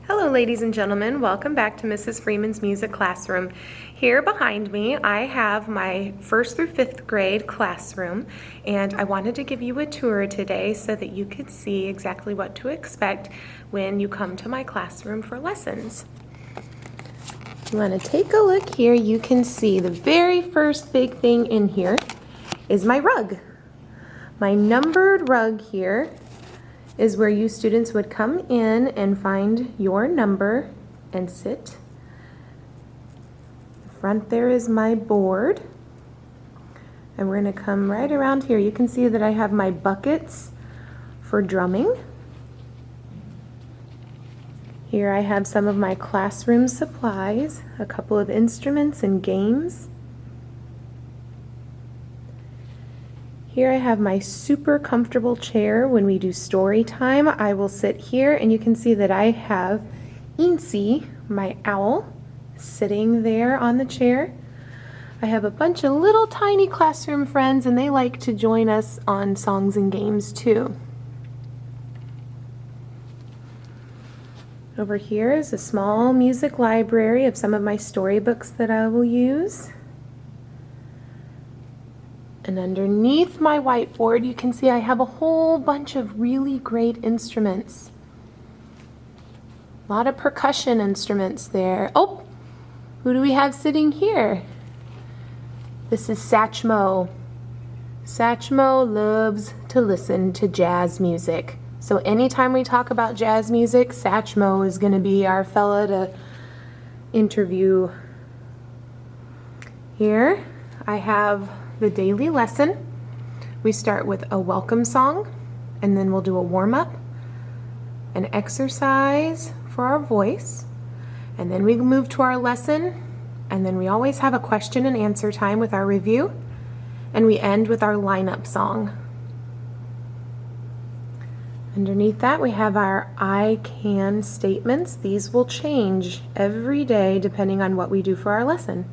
Hello ladies and gentlemen, welcome back to Mrs. Freeman's Music Classroom. Here behind me I have my 1st through 5th grade classroom, and I wanted to give you a tour today so that you could see exactly what to expect when you come to my classroom for lessons. You want to take a look here. You can see the very first big thing in here is my rug. My numbered rug here is where you students would come in and find your number and sit. In front there is my board, and we're going to come right around here. You can see that I have my buckets for drumming. Here I have some of my classroom supplies, a couple of instruments and games. Here I have my super comfortable chair. When we do story time, I will sit here, and you can see that I have Incy, my owl, sitting there on the chair. I have a bunch of little tiny classroom friends, and they like to join us on songs and games too. Over here is a small music library of some of my storybooks that I will use. And underneath my whiteboard, you can see I have a whole bunch of really great instruments. A lot of percussion instruments there. Oh, who do we have sitting here? This is Satchmo. Satchmo loves to listen to jazz music. So anytime we talk about jazz music, Satchmo is going to be our fella to interview. Here I have the daily lesson. We start with a welcome song, and then we'll do a warm-up, an exercise for our voice, and then we move to our lesson, and then we always have a question and answer time with our review, and we end with our lineup song. Underneath that we have our I can statements. These will change every day depending on what we do for our lesson.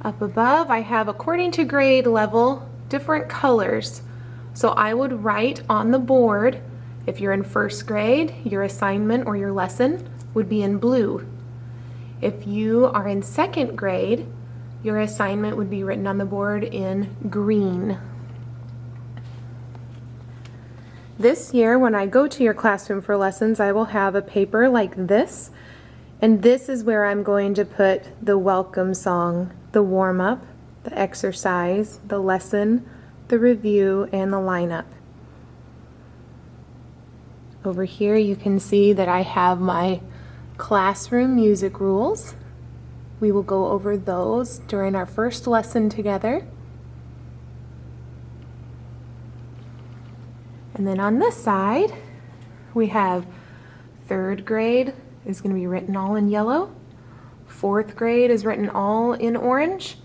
Up above I have, according to grade level, different colors. So I would write on the board, if you're in 1st grade, your assignment or your lesson would be in blue. If you are in 2nd grade, your assignment would be written on the board in green. This year, when I go to your classroom for lessons, I will have a paper like this, and this is where I'm going to put the welcome song, the warm-up, the exercise, the lesson, the review, and the lineup. Over here you can see that I have my classroom music rules. We will go over those during our first lesson together. And then on this side we have 3rd grade is going to be written all in yellow. 4th grade is written all in orange,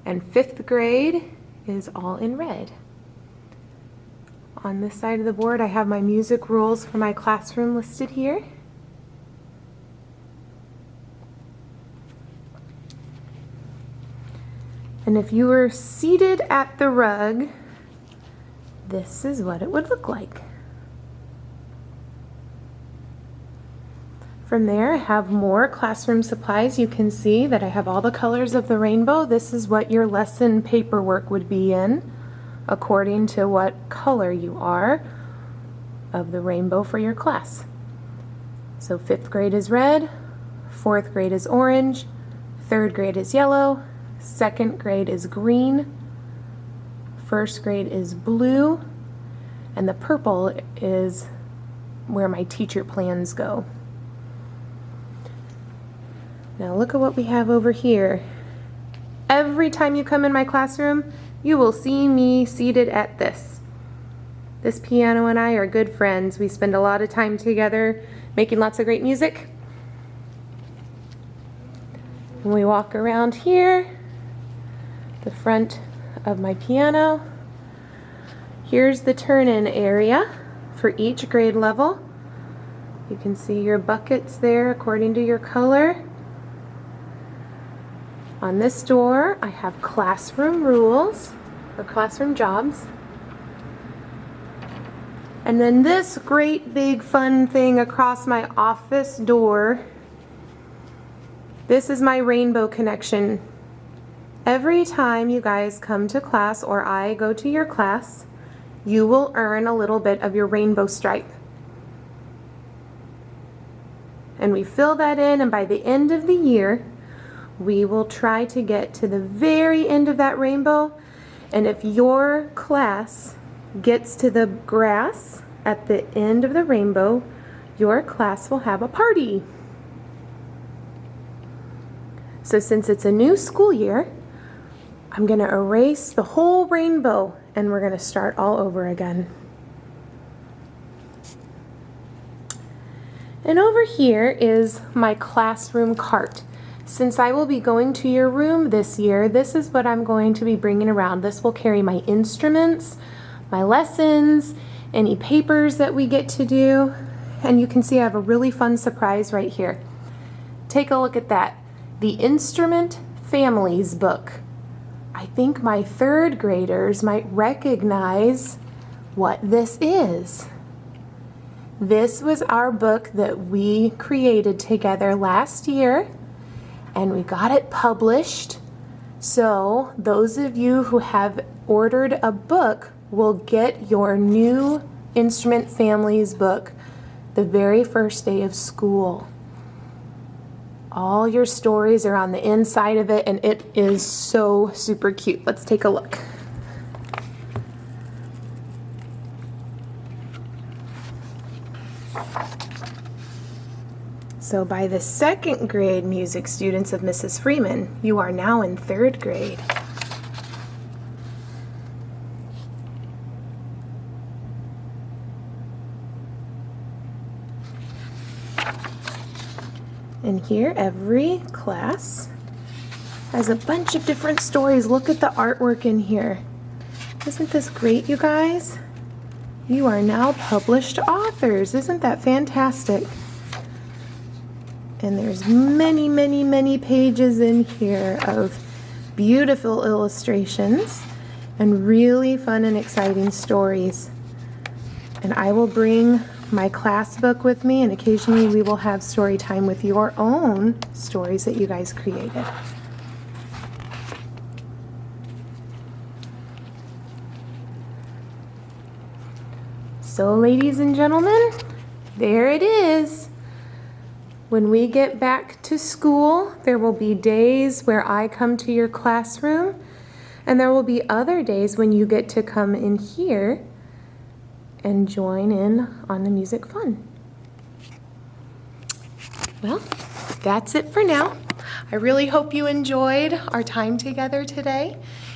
and 5th grade is all in red. On this side of the board I have my music rules for my classroom listed here. And if you were seated at the rug, this is what it would look like. From there I have more classroom supplies. You can see that I have all the colors of the rainbow. This is what your lesson paperwork would be in, according to what color you are of the rainbow for your class. So 5th grade is red, 4th grade is orange, 3rd grade is yellow, 2nd grade is green, 1st grade is blue, and the purple is where my teacher plans go. Now look at what we have over here. Every time you come in my classroom, you will see me seated at this. This piano and I are good friends. We spend a lot of time together making lots of great music. When we walk around here, the front of my piano, here's the turn-in area for each grade level. You can see your buckets there according to your color. On this door, I have classroom rules, or classroom jobs. And then this great big fun thing across my office door, this is my rainbow connection. Every time you guys come to class or I go to your class, you will earn a little bit of your rainbow stripe. And we fill that in, and by the end of the year, we will try to get to the very end of that rainbow. And if your class gets to the grass at the end of the rainbow, your class will have a party. So since it's a new school year, I'm going to erase the whole rainbow and we're going to start all over again. And over here is my classroom cart. Since I will be going to your room this year, this is what I'm going to be bringing around. This will carry my instruments, my lessons, any papers that we get to do. And you can see I have a really fun surprise right here. Take a look at that. The Instrument Families book. I think my third graders might recognize what this is. This was our book that we created together last year, and we got it published. So those of you who have ordered a book will get your new Instrument Families book the very first day of school. All your stories are on the inside of it, and it is so super cute. Let's take a look. So by the second grade music students of Mrs. Freeman, you are now in third grade. And here, every class has a bunch of different stories. Look at the artwork in here. Isn't this great, you guys? You are now published authors. Isn't that fantastic? And there's many, many, many pages in here of beautiful illustrations and really fun and exciting stories. And I will bring my class book with me, and occasionally we will have story time with your own stories that you guys created. So ladies and gentlemen, there it is. When we get back to school, there will be days where I come to your classroom, and there will be other days when you get to come in here and join in on the music fun. Well, that's it for now. I really hope you enjoyed our time together today,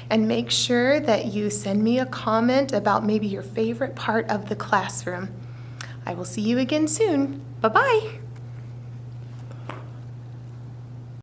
and make sure that you send me a comment about maybe your favorite part of the classroom. I will see you again soon. Bye-bye.